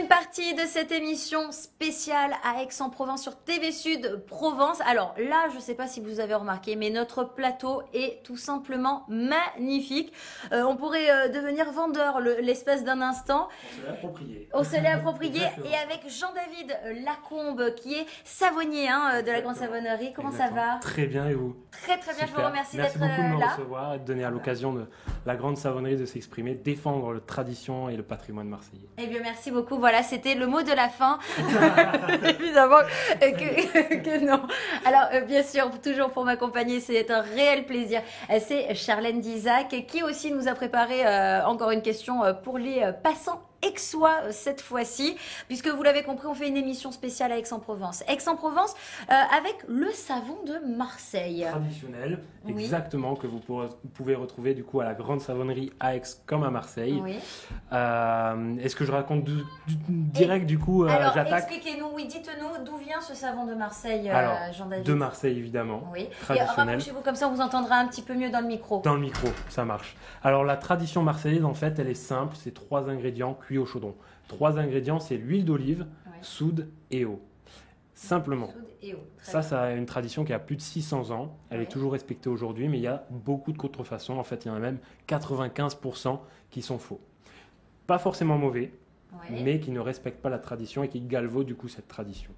Deuxième partie de cette émission spéciale à Aix-en-Provence sur TV Sud Provence. Alors là, je ne sais pas si vous avez remarqué, mais notre plateau est tout simplement magnifique. On pourrait devenir vendeur l'espace d'un instant. On se l'est approprié. On se l'est approprié. Et avec Jean-David Lacombe, qui est savonnier de la Grande Savonnerie. Comment ça va? Très bien, et vous? Très très bien, Super. je vous remercie d'être là. Merci beaucoup de me là. recevoir et de donner à l'occasion de la Grande Savonnerie de s'exprimer, défendre la tradition et le patrimoine marseillais. Eh bien, merci beaucoup. Voilà, c'était le mot de la fin. Évidemment que non. Alors, bien sûr, toujours pour m'accompagner, c'est un réel plaisir. C'est Charlène Dizac qui aussi nous a préparé encore une question pour les passants aixois cette fois-ci, puisque vous l'avez compris, on fait une émission spéciale à Aix-en-Provence. Aix-en-Provence avec le savon de Marseille. Traditionnel, Oui. exactement, que vous pouvez retrouver du coup à la Grande Savonnerie à Aix comme à Marseille. Oui. Est-ce que je raconte direct du coup Alors, j'attaque? expliquez-nous, oui, dites-nous d'où vient ce savon de Marseille, Alors, Jean-David. de Marseille évidemment, Oui. Et traditionnel. rapprochez-vous comme ça, on vous entendra un petit peu mieux dans le micro. Dans le micro, ça marche. Alors la tradition marseillaise, en fait, elle est simple, c'est 3 ingrédients cuits au chaudron. 3 ingrédients, c'est l'huile d'olive, Ouais. soude et eau. Simplement. Soude et eau. Très Ça, bien. ça a une tradition qui a plus de 600 ans. Elle Ouais. est toujours respectée aujourd'hui, mais il y a beaucoup de contrefaçons. En fait, il y en a même 95% qui sont faux. Pas forcément mauvais, Ouais. mais qui ne respectent pas la tradition et qui galvaudent du coup cette tradition.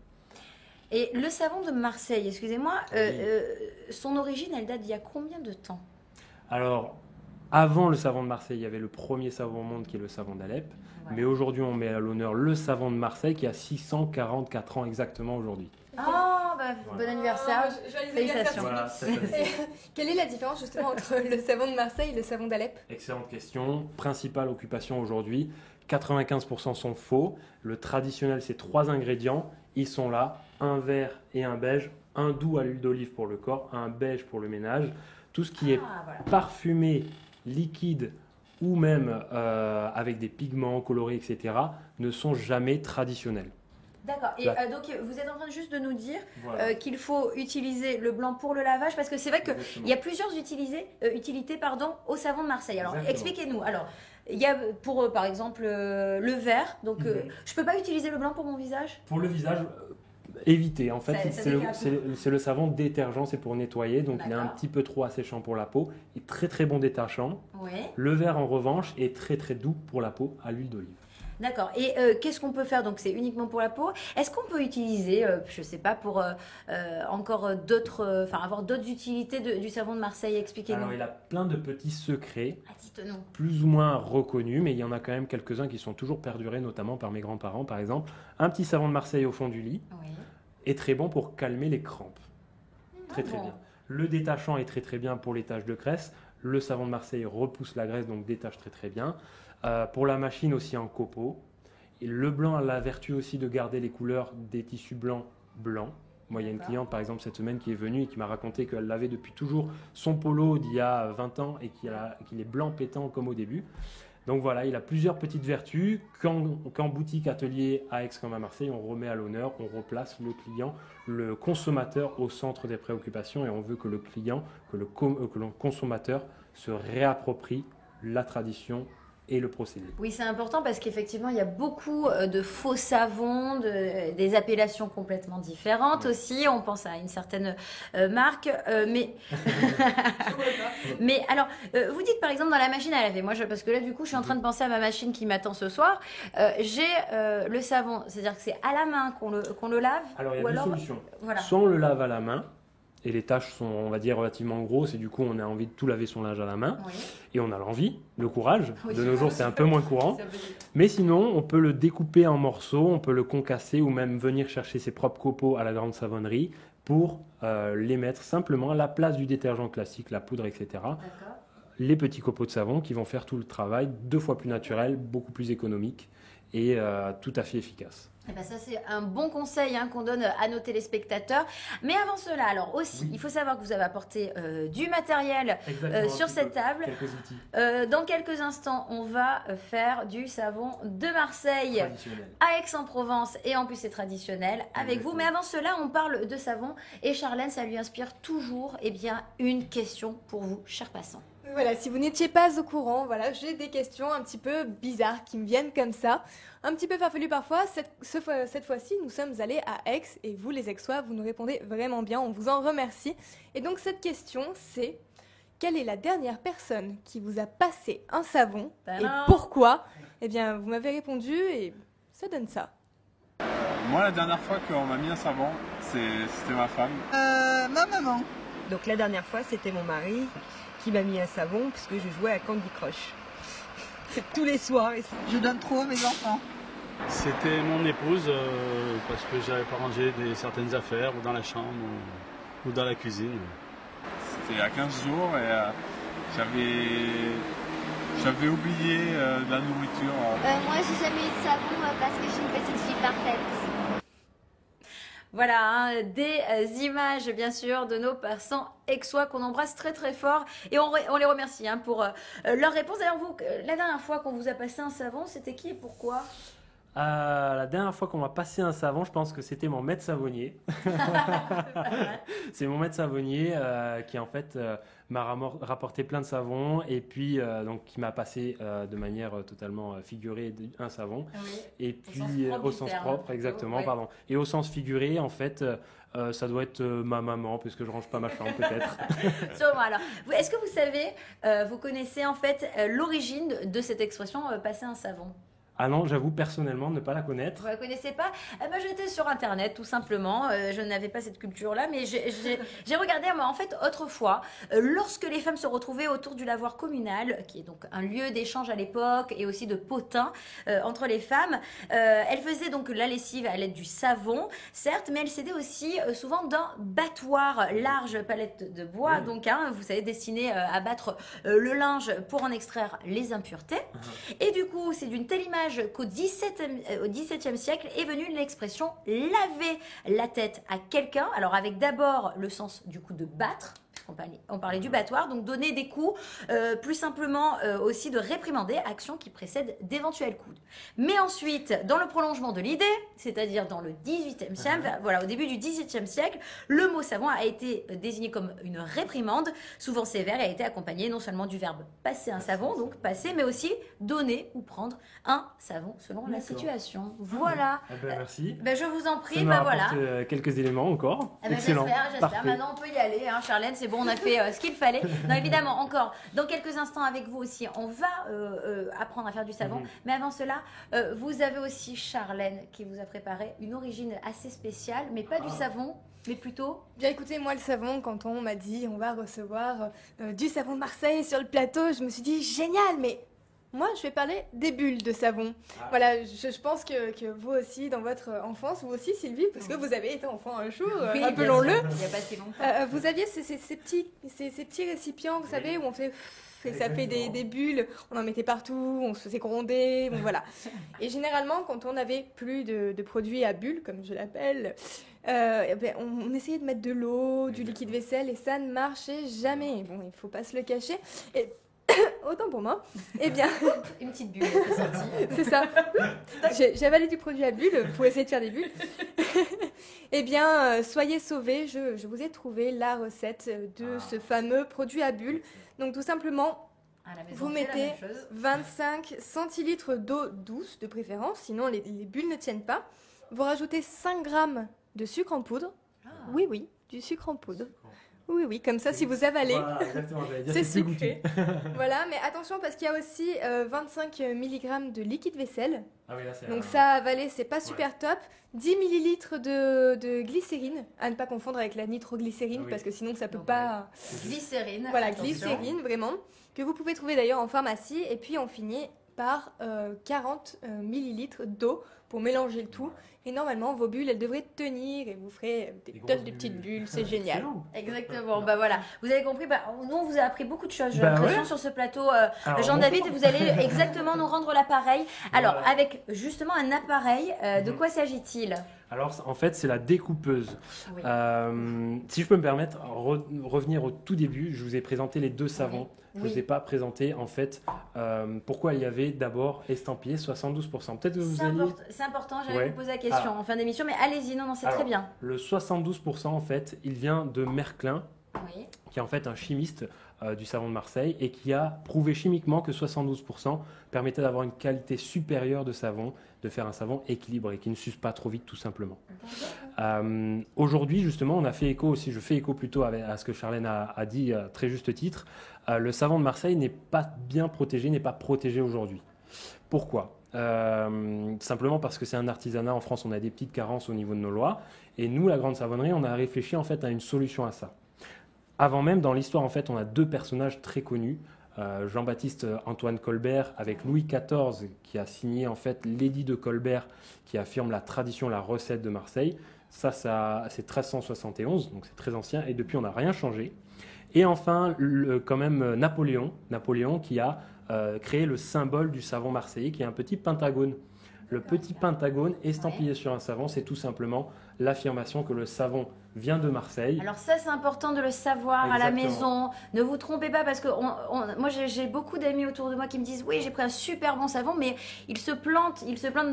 Et le savon de Marseille, excusez-moi, Oui. son origine, elle date d'il y a combien de temps? Alors, avant le savon de Marseille, il y avait le premier savon au monde qui est le savon d'Alep. Voilà. Mais aujourd'hui, on met à l'honneur le savon de Marseille qui a 644 ans exactement aujourd'hui. Ah, bah, Voilà. bon anniversaire. Joyeux Félicitations. anniversaire. Voilà, Et quelle est la différence justement entre le savon de Marseille et le savon d'Alep? excellente question. Principale occupation aujourd'hui, 95% sont faux. Le traditionnel, c'est 3 ingrédients. Ils sont là, un vert et un beige, un doux à l'huile d'olive pour le corps, un beige pour le ménage. Tout ce qui est Ah, voilà. parfumé, liquide ou même avec des pigments colorés, etc., ne sont jamais traditionnels. D'accord. Et Là. donc, vous êtes en train juste de nous dire Voilà. qu'il faut utiliser le blanc pour le lavage, parce que c'est vrai qu'il Exactement. y a plusieurs utilités au savon de Marseille. Alors, Exactement. expliquez-nous. Alors, il y a pour, par exemple, le vert. Donc, je peux pas utiliser le blanc pour mon visage? Pour le visage, évitez. En fait, Ça décale tout. c'est le savon détergent, c'est pour nettoyer. Donc, il est un D'accord. petit peu trop asséchant pour la peau. Il est très très bon détachant. Oui. Le vert, en revanche, est très très doux pour la peau à l'huile d'olive. D'accord. Et qu'est-ce qu'on peut faire? Donc, c'est uniquement pour la peau. Est-ce qu'on peut utiliser, je sais pas, pour encore d'autres, enfin, avoir d'autres utilités du savon de Marseille? Expliquez-nous. Alors, il a plein de petits secrets, Ah, dites-nous. plus ou moins reconnus, mais il y en a quand même quelques-uns qui sont toujours perdurés, notamment par mes grands-parents, par exemple. Un petit savon de Marseille au fond du lit Oui. est très bon pour calmer les crampes. Très très bon. bien. Le détachant est très très bien pour les taches de graisse. Le savon de Marseille repousse la graisse, donc détache très très bien. Pour la machine aussi en copeaux. Et le blanc a la vertu aussi de garder les couleurs des tissus blancs. Moi, il y a une D'accord. cliente, par exemple, cette semaine qui est venue et qui m'a raconté qu'elle avait depuis toujours son polo d'il y a 20 ans et qu'il est blanc pétant comme au début. Donc voilà, il a plusieurs petites vertus qu'en boutique, atelier à Aix comme à Marseille, on remet à l'honneur, on replace le client, le consommateur au centre des préoccupations et on veut que le client, que le consommateur se réapproprie la tradition et le procédé. Oui, c'est important parce qu'effectivement, il y a beaucoup de faux savons, des appellations complètement différentes Ouais. aussi. On pense à une certaine marque. Mais alors, vous dites par exemple dans la machine à laver. Parce que là, du coup, je suis en train de penser à ma machine qui m'attend ce soir. J'ai le savon, c'est-à-dire que c'est à la main qu'on le lave. Alors, il y ou a deux alors, solutions. voilà. Soit on le lave à la main, et les tâches sont, on va dire, relativement grosses, et du coup, on a envie de tout laver son linge à la main, Oui. et on a l'envie, le courage. Oui. De nos jours, c'est un peu moins courant. C'est un peu difficile. Mais sinon, on peut le découper en morceaux, on peut le concasser, ou même venir chercher ses propres copeaux à la grande savonnerie pour les mettre simplement à la place du détergent classique, la poudre, etc. D'accord. Les petits copeaux de savon qui vont faire tout le travail 2 fois plus naturel, beaucoup plus économique et tout à fait efficace. Eh ben ça, c'est un bon conseil qu'on donne à nos téléspectateurs. Mais avant cela, alors aussi, Oui. il faut savoir que vous avez apporté du matériel sur cette table. Quelques outils Dans quelques instants, on va faire du savon de Marseille traditionnels. à Aix-en-Provence et en plus c'est traditionnel avec vous. Exactement. Mais avant cela, on parle de savon et Charlène, ça lui inspire toujours une question pour vous, chers passants. Voilà, si vous n'étiez pas au courant, voilà, j'ai des questions un petit peu bizarres qui me viennent comme ça, un petit peu farfelues parfois. Cette fois-ci, nous sommes allés à Aix et vous, les Aixois, vous nous répondez vraiment bien, on vous en remercie. Et donc cette question, c'est quelle est la dernière personne qui vous a passé un savon et pourquoi? Eh bien, vous m'avez répondu et ça donne ça. Moi, la dernière fois qu'on m'a mis un savon, c'était ma femme. Ma maman. Donc la dernière fois, c'était mon mari qui m'a mis un savon puisque je jouais à Candy Crush. Tous les soirs. Je donne trop à mes enfants. C'était mon épouse parce que j'avais pas rangé certaines affaires ou dans la chambre ou dans la cuisine. C'était il y a 15 jours et j'avais oublié de la nourriture. Moi, j'ai jamais eu de savon parce que je suis une petite fille parfaite. Voilà, hein, des images bien sûr de nos passants aixois qu'on embrasse très très fort et on les remercie hein, pour leur réponse. D'ailleurs vous, la dernière fois qu'on vous a passé un savon, c'était qui et pourquoi? La dernière fois qu'on m'a passé un savon, je pense que c'était mon maître savonnier. C'est mon maître savonnier qui en fait m'a rapporté plein de savons et puis donc qui m'a passé de manière totalement figurée un savon. Oui. Et puis au sens propre, exactement, ouais. pardon. Et au sens figuré, en fait, ça doit être ma maman puisque je range pas ma chambre peut-être. Sûrement. Alors, est-ce que vous savez, vous connaissez en fait l'origine de cette expression passer un savon? Ah non, j'avoue personnellement ne pas la connaître. Vous ne la connaissez pas? J'étais sur Internet tout simplement. Je n'avais pas cette culture-là, mais j'ai regardé. En fait, autrefois, lorsque les femmes se retrouvaient autour du lavoir communal, qui est donc un lieu d'échange à l'époque et aussi de potin entre les femmes, elles faisaient donc la lessive à l'aide du savon, certes, mais elles s'aidaient aussi souvent d'un battoir large, palette de bois, Oui. donc vous savez, destiné à battre le linge pour en extraire les impuretés. Et du coup, c'est d'une telle image qu'au XVIIe siècle est venue l'expression laver la tête à quelqu'un. Alors avec d'abord le sens du coup de battre. On parlait du battoir, donc donner des coups, plus simplement aussi de réprimander, action qui précède d'éventuels coups. Mais ensuite, dans le prolongement de l'idée, c'est-à-dire dans le XVIIIe siècle, voilà, au début du XVIIe siècle, le mot savon a été désigné comme une réprimande, souvent sévère, et a été accompagné non seulement du verbe passer un savon, donc passer, mais aussi donner ou prendre un savon selon la situation. Voilà. Merci. Je vous en prie, Ça me voilà. rapporte quelques éléments encore. Excellent. J'espère. Parfait. Maintenant, on peut y aller. Hein, Charlène, c'est bon, on a fait ce qu'il fallait. Non, évidemment, encore, dans quelques instants avec vous aussi, on va apprendre à faire du savon. Mais avant cela, vous avez aussi Charlène qui vous a préparé une origine assez spéciale, mais pas du savon, mais plutôt... Bien écoutez, moi le savon, quand on m'a dit on va recevoir du savon de Marseille sur le plateau, je me suis dit génial, mais moi je vais parler des bulles de savon. Voilà, je pense que vous aussi, dans votre enfance, vous aussi Sylvie, parce que vous avez été enfant un jour, Oui, rappelons-le. il n'y a pas si longtemps. Vous aviez ces petits récipients, vous savez, où on fait... Et ça fait des bulles, on en mettait partout, on se faisait gronder, bon, voilà. Et généralement, quand on n'avait plus de produits à bulles, comme je l'appelle, on essayait de mettre de l'eau, du liquide vaisselle, et ça ne marchait jamais. Bon, il ne faut pas se le cacher. Et autant pour moi. Eh bien, une petite bulle est sortie. c'est ça. J'ai avalé du produit à bulles pour essayer de faire des bulles. Eh bien, soyez sauvés, je vous ai trouvé la recette de ce fameux produit à bulles. Donc tout simplement, vous mettez 25 centilitres d'eau douce de préférence, sinon les bulles ne tiennent pas. Vous rajoutez 5 grammes de sucre en poudre. Oui, du sucre en poudre. Oui, comme ça, si vous avalez, c'est sucré. Voilà, mais attention parce qu'il y a aussi 25 mg de liquide vaisselle. Donc ça, avaler, c'est pas super top. 10 ml de glycérine, à ne pas confondre avec la nitroglycérine, parce que sinon ça peut pas... Glycérine. Voilà, attention. glycérine, vraiment, que vous pouvez trouver d'ailleurs en pharmacie. Et puis on finit par 40 ml d'eau pour mélanger le tout. Et normalement, vos bulles, elles devraient tenir et vous ferez des tonnes de petites bulles. C'est génial. Exactement. Voilà. Vous avez compris. Nous, on vous a appris beaucoup de choses. J'ai Bah l'impression ouais. sur ce plateau, Jean-David, vous allez exactement nous rendre l'appareil. Alors, Voilà. avec justement un appareil, de quoi s'agit-il? Alors, en fait, c'est la découpeuse. Oui. Si je peux me permettre, revenir au tout début, je vous ai présenté les deux savons. Je ne vous ai pas présenté, en fait, pourquoi il y avait d'abord estampillé 72%. Peut-être que vous alliez... C'est important, j'allais Ouais. vous poser la question en fin d'émission, mais allez-y, non, c'est très Alors, bien. Le 72%, en fait, il vient de Merklin, Oui. qui est en fait un chimiste du savon de Marseille et qui a prouvé chimiquement que 72% permettait d'avoir une qualité supérieure de savon, de faire un savon équilibré, qui ne s'use pas trop vite tout simplement. Aujourd'hui, justement, on a fait écho aussi, je fais écho plutôt à ce que Charlène a dit à très juste titre, le savon de Marseille n'est pas bien protégé, n'est pas protégé aujourd'hui. Pourquoi ? Simplement parce que c'est un artisanat. En France, on a des petites carences au niveau de nos lois. Et nous, la Grande Savonnerie, on a réfléchi en fait à une solution à ça. Avant même, dans l'histoire, en fait, on a deux personnages très connus. Jean-Baptiste Antoine Colbert avec Louis XIV qui a signé en fait l'édit de Colbert qui affirme la tradition, la recette de Marseille. Ça c'est 1371, donc c'est très ancien et depuis on n'a rien changé. Et enfin, quand même Napoléon qui a créé le symbole du savon marseillais qui est un petit pentagone. Le petit pentagone estampillé sur un savon, c'est tout simplement l'affirmation que le savon vient de Marseille. Alors ça, c'est important de le savoir à la maison. Ne vous trompez pas parce que moi, j'ai beaucoup d'amis autour de moi qui me disent « Oui, j'ai pris un super bon savon, mais il se plante. »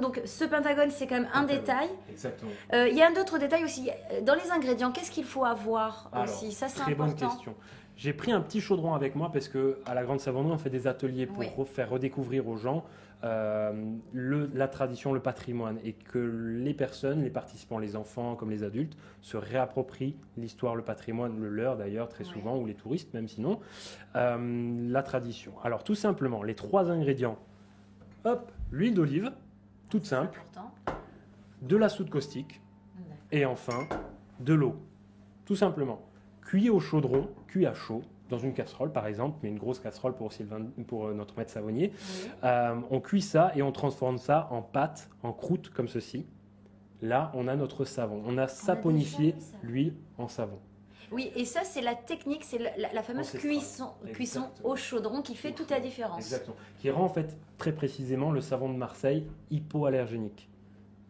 Donc ce pentagone, c'est quand même un détail. Exactement. Il y a un autre détail aussi. Dans les ingrédients, qu'est-ce qu'il faut avoir aussi? Ça, c'est très important. Bonne question. J'ai pris un petit chaudron avec moi parce qu'à la Grande Savonnerie, on fait des ateliers pour faire redécouvrir aux gens la tradition, le patrimoine et que les personnes, les participants, les enfants comme les adultes se réapproprient l'histoire, le patrimoine, le leur d'ailleurs très souvent, ou les touristes même sinon, la tradition. Alors tout simplement, les 3 ingrédients, hop, l'huile d'olive, toute simple, de la soude caustique et enfin de l'eau, tout simplement. Cuit au chaudron, cuit à chaud, dans une casserole par exemple, mais une grosse casserole pour notre maître savonnier. On cuit ça et on transforme ça en pâte, en croûte comme ceci. Là, on a notre savon. On a saponifié l'huile en savon. Oui, et ça, c'est la technique, c'est la fameuse cuisson au chaudron qui fait toute la différence. Exactement. Qui rend en fait très précisément le savon de Marseille hypoallergénique.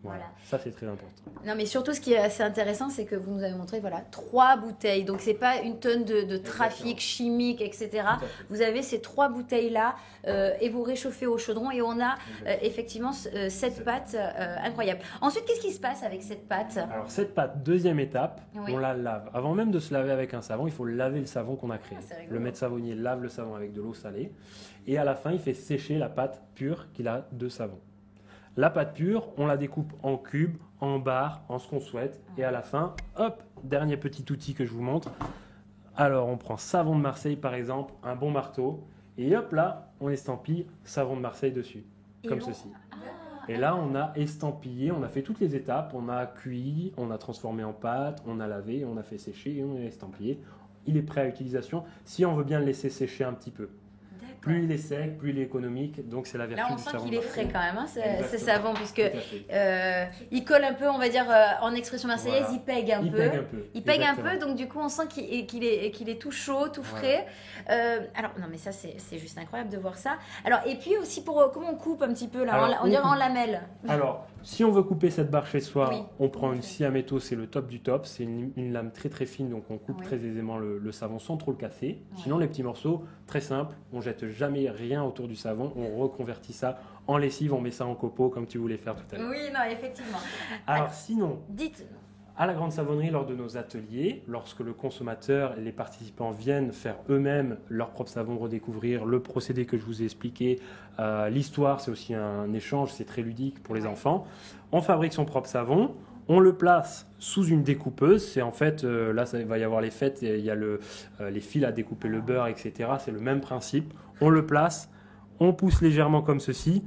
Voilà. Ça, c'est très important. Non, mais surtout, ce qui est assez intéressant, c'est que vous nous avez montré 3 bouteilles. Donc, c'est pas une tonne de trafic chimique, etc. Vous avez ces 3 bouteilles-là et vous réchauffez au chaudron et on a effectivement cette pâte incroyable. Ensuite, qu'est-ce qui se passe avec cette pâte? Alors, cette pâte, deuxième étape, on la lave. Avant même de se laver avec un savon, il faut laver le savon qu'on a créé. Le maître savonnier lave le savon avec de l'eau salée et à la fin, il fait sécher la pâte pure qu'il a de savon. La pâte pure, on la découpe en cubes, en barres, en ce qu'on souhaite. Et à la fin, hop, dernier petit outil que je vous montre. Alors, on prend savon de Marseille, par exemple, un bon marteau. Et hop, là, on estampille savon de Marseille dessus, comme ceci. Et là, on a estampillé, on a fait toutes les étapes. On a cuit, on a transformé en pâte, on a lavé, on a fait sécher et on a estampillé. Il est prêt à utilisation si on veut bien le laisser sécher un petit peu. Plus il est sec, plus il est économique, donc c'est la vertu du savon. Là, on sent qu'il est frais quand même, hein, ce savon, puisque il colle un peu, on va dire, en expression marseillaise, il pègue un peu. Il pègue un peu, donc du coup, on sent qu'il est tout chaud, tout frais. Alors, non, mais ça, c'est juste incroyable de voir ça. Alors, et puis aussi, comment on coupe un petit peu, là, on dirait en lamelles. Alors, si on veut couper cette barre chez soi, on prend une scie à métaux, c'est le top du top. C'est une lame très très fine, donc on coupe très aisément le savon sans trop le casser. Sinon, les petits morceaux, très simple, on jette jamais rien autour du savon, on reconvertit ça en lessive, on met ça en copeaux comme tu voulais faire tout à l'heure. Oui, non, effectivement. Alors sinon, dites. À la Grande Savonnerie, lors de nos ateliers, lorsque le consommateur et les participants viennent faire eux-mêmes leur propre savon, redécouvrir le procédé que je vous ai expliqué, l'histoire, c'est aussi un échange, c'est très ludique pour les enfants. On fabrique son propre savon, on le place sous une découpeuse. C'est en fait, là, il va y avoir les fêtes, il y a les fils à découper le beurre, etc. C'est le même principe. On le place, on pousse légèrement comme ceci.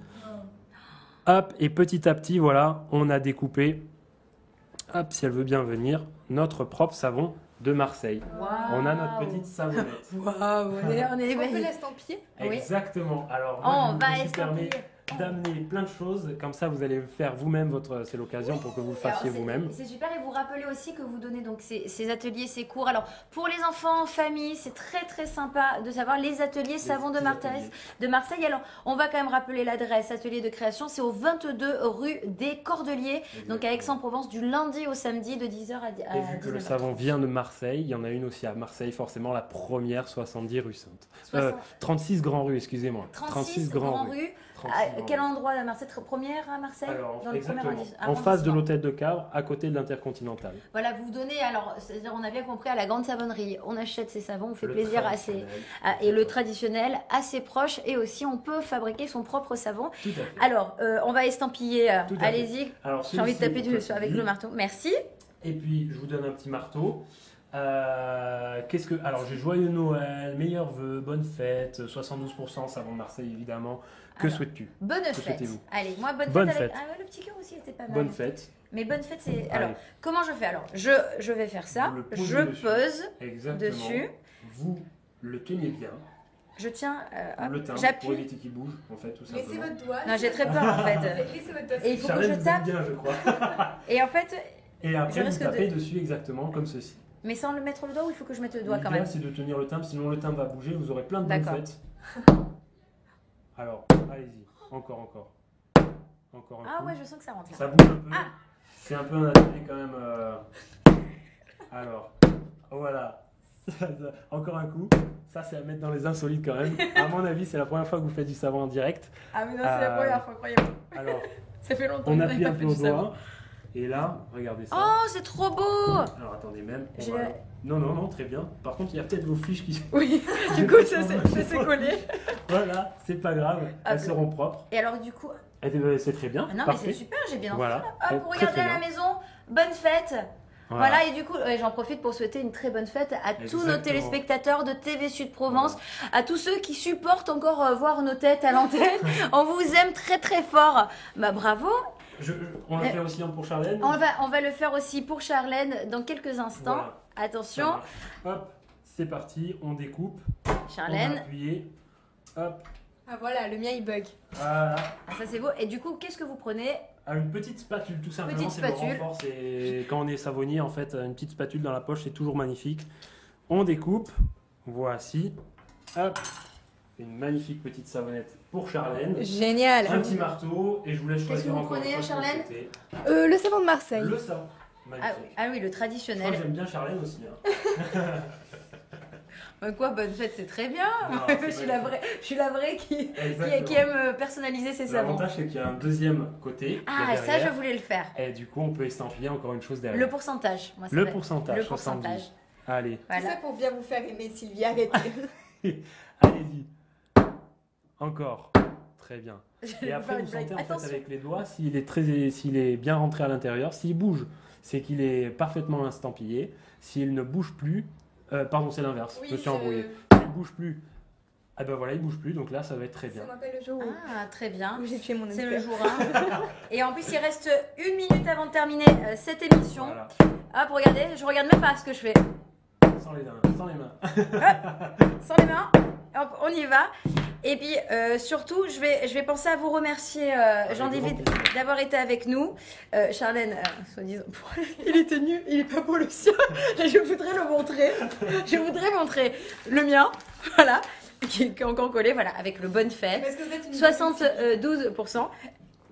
Hop, et petit à petit, voilà, on a découpé, hop, si elle veut bien venir, notre propre savon de Marseille. Wow. On a notre petite savonnette. Waouh, on est on peut l'estampiller. Exactement. Alors, moi, je me permets d'amener plein de choses, comme ça vous allez faire vous-même c'est l'occasion pour que vous le fassiez vous-même. C'est super, et vous rappelez aussi que vous donnez donc ces ateliers, ces cours. Alors pour les enfants en famille, c'est très très sympa de savoir les ateliers savon de Marseille. Alors on va quand même rappeler l'adresse, atelier de création, c'est au 22 rue des Cordeliers, donc à Aix-en-Provence, du lundi au samedi de 10h à 19h. Et vu que le savon vient de Marseille, il y en a une aussi à Marseille, forcément la première, 70 rue Sainte. 36 Grand Rue, excusez-moi. 36 Grand Rue. tranquillement. quel endroit à Marseille? Première à Marseille? Alors, Dans le premier exactement. En arrondissement. face de l'hôtel de Cavres, à côté de l'Intercontinental. Voilà, vous donnez, alors, c'est-à-dire, on a bien compris, à la grande savonnerie, on achète ces savons, on fait plaisir à ses... Et le traditionnel, assez proche, et aussi on peut fabriquer son propre savon. Tout à fait. Alors, on va estampiller, Tout à fait. allez-y, Alors, j'ai envie de taper celui-ci, avec le marteau, merci. Et puis, je vous donne un petit marteau. Alors, j'ai joyeux Noël, meilleurs vœux, bonne fête, 72% savon de Marseille évidemment. Que Alors, souhaites-tu? Bonne Que fête. souhaitez-vous? Allez, moi, bonne Bonne fête avec... fête. Ah ouais, le petit cœur aussi était pas mal. Bonne fête. Mais bonne fête, c'est... Allez. Alors, comment je fais? Alors, je vais faire ça, Vous le posez je dessus. pose Exactement. dessus, Vous le tenez bien. je tiens, Le hop, teint pour j'appuie. éviter qu'il bouge, en fait, tout Laissez simplement. votre doigt. Non, j'ai très peur en fait. Laissez votre doigt. Et il faut que Charlène je vous aime tape. bien, je crois. Et en fait, Et après, vous risque de- tapez dessus exactement comme ceci. mais sans le mettre le doigt ou il faut que je mette le doigt quand L'idéal, même? c'est de tenir le timbre, sinon le timbre va bouger, vous aurez plein de bonnes D'accord. fêtes. Alors, allez-y, encore. Encore un Ah coup. ouais, je sens que ça rentre là. Ça bouge un peu. Ah. C'est un peu un atelier quand même. Alors, voilà. Encore un coup. Ça, c'est à mettre dans les insolites quand même. À mon avis, c'est la première fois que vous faites du savon en direct. Ah mais non, c'est la première fois, croyez-moi. Alors, Ça fait longtemps on qu'on appuie n'a un pas peu fait au du savon. doigt. Et là, regardez ça. Oh, c'est trop beau! Alors, attendez même. on J'ai- va- Non, très bien. Par contre, il y a peut-être vos fiches qui... Oui, du coup, ça s'est collé. Voilà, c'est pas grave. Ah, Elles seront propres. Et alors, du coup, Et, c'est très bien. ah non, mais Parfait. c'est super, j'ai bien Voilà. entendu. Eh, Hop, très, regardez très à la bien. maison, bonne fête! Voilà, et du coup, j'en profite pour souhaiter une très bonne fête à tous nos Exactement. téléspectateurs de TV Sud Provence, à tous ceux qui supportent encore voir nos têtes à l'antenne. On vous aime très très fort. Bah bravo. On le fait aussi pour Charlène. On va le faire aussi pour Charlène dans quelques instants. Voilà. Ça Attention, marche. Hop, c'est parti, on découpe. On va Charlène. appuyer. Hop, Ah voilà, le mien il bug. voilà. Ah, ça c'est beau. Et du coup, qu'est-ce que vous prenez? Ah, une petite spatule, tout simplement. Petite C'est le spatule. renfort. C'est quand on est savonnier, en fait, une petite spatule dans la poche, c'est toujours magnifique. On découpe. Voici. Hop, une magnifique petite savonnette pour Charlène. Génial. Un petit marteau et je vous laisse Qu'est-ce choisir que vous encore une prenez, fois ce que vous Charlène souhaitez. Le savon de Marseille. Le savon. Ah, Magnifique. ah oui, le Je crois traditionnel. que j'aime bien Charlène aussi. Hein. Quoi, bonne fête, c'est très bien. Non, je suis la vraie qui Exactement. aime personnaliser ses savons. L'avantage, c'est qu'il y a un deuxième côté. Ah, de ça, derrière, je voulais le faire. Et du coup, on peut estampiller encore une chose derrière. Le pourcentage. Moi, ça Le va- pourcentage, Le 70. pourcentage. Allez, Tout Voilà. ça pour bien vous faire aimer, Sylvie, arrêtez. allez-y. Encore. Très bien. J'allais Et vous après, faire vous une blague. sentez en fait Attention. avec les doigts s'il est bien rentré à l'intérieur. S'il bouge, c'est qu'il est parfaitement estampillé. S'il ne bouge plus, pardon, c'est l'inverse. je me suis embrouillé. S'il ne bouge plus, ah ben voilà, il bouge plus. Donc là, ça va être très bien. Ça m'appelle le jour Ah, très bien. où j'ai tué mon C'est le hamster. jour 1. Et en plus, il reste 1 minute avant de terminer cette émission. Voilà. Hop, regardez, je regarde même pas ce que je fais. Sans les mains. Sans les mains. Sans les mains. Hop, on y va. Et puis, surtout, je vais penser à vous remercier, Jean-David, grand plaisir. d'avoir été avec nous. Charlène, soi-disant, il était nu, il est pas beau le sien. Je voudrais le montrer. Je voudrais montrer le mien, voilà, qui est encore collé, voilà, avec le bonne fête. Parce que vous êtes une 72%.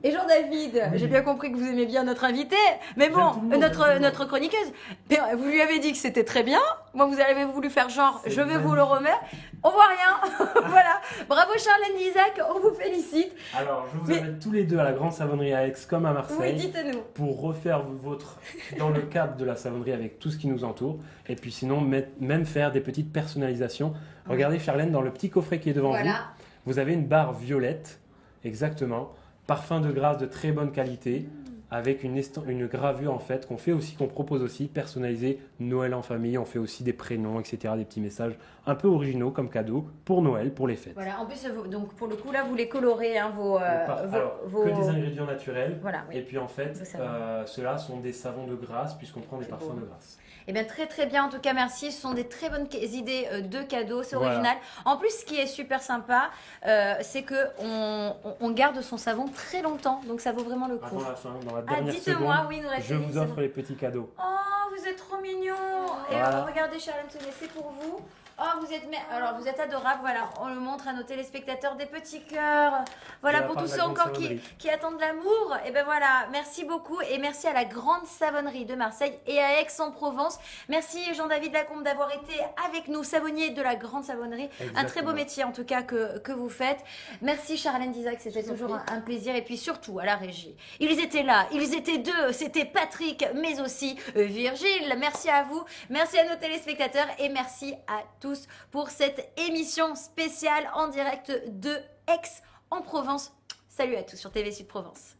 Et Jean-David, j'ai bien compris que vous aimez bien notre invité, mais bon, J'aime tout le monde, j'aime tout le monde. notre chroniqueuse, mais vous lui avez dit que c'était très bien. Moi, vous avez voulu faire genre, C'est je vais vous magnifique. le remettre. On voit rien. Voilà. Bravo Charlène Isaac, on vous félicite. Alors, je vous Mais- invite tous les deux à la grande savonnerie à Aix comme à Oui, Marseille. dites-nous. Pour refaire votre dans le cadre de la savonnerie avec tout ce qui nous entoure et puis sinon même faire des petites personnalisations. Regardez Charlène dans le petit coffret qui est devant Voilà. vous avez une barre violette exactement, parfum de grâce de très bonne qualité avec une gravure en fait qu'on propose aussi personnalisée Noël en famille, on fait aussi des prénoms etc, des petits messages un peu originaux comme cadeau pour Noël, pour les fêtes. Voilà. En plus, donc pour le coup là, vous les colorez, hein, Alors, vos- que des ingrédients naturels. Voilà. Oui. Et puis en fait, Vos savons. ceux-là sont des savons de grâce puisqu'on prend des C'est parfums beau. de grâce. Eh bien, très très bien. En tout cas, merci. Ce sont des très bonnes idées de cadeaux. C'est Voilà. original. En plus, ce qui est super sympa, c'est que on garde son savon très longtemps. Donc, ça vaut vraiment le coup. Avant la fin, dans la Ah, dernière dites-moi, seconde, oui, il nous reste je 10 vous secondes. offre les petits cadeaux. Oh, vous êtes trop mignon. Et Voilà. regardez, Charlène, tenez, c'est pour vous. Oh, alors vous êtes adorables, voilà, on le montre à nos téléspectateurs, des petits cœurs, voilà, pour tous ceux encore qui attendent l'amour, et ben voilà, merci beaucoup, et merci à la Grande Savonnerie de Marseille et à Aix-en-Provence, merci Jean-David Lacombe d'avoir été avec nous, savonnier de la Grande Savonnerie, un très beau métier en tout cas que vous faites, merci Charlène d'Isac, c'était toujours un plaisir, et puis surtout à la régie, ils étaient là, ils étaient deux, c'était Patrick, mais aussi Virgile, merci à vous, merci à nos téléspectateurs, et merci à tous pour cette émission spéciale en direct de Aix-en-Provence. Salut à tous sur TV Sud Provence.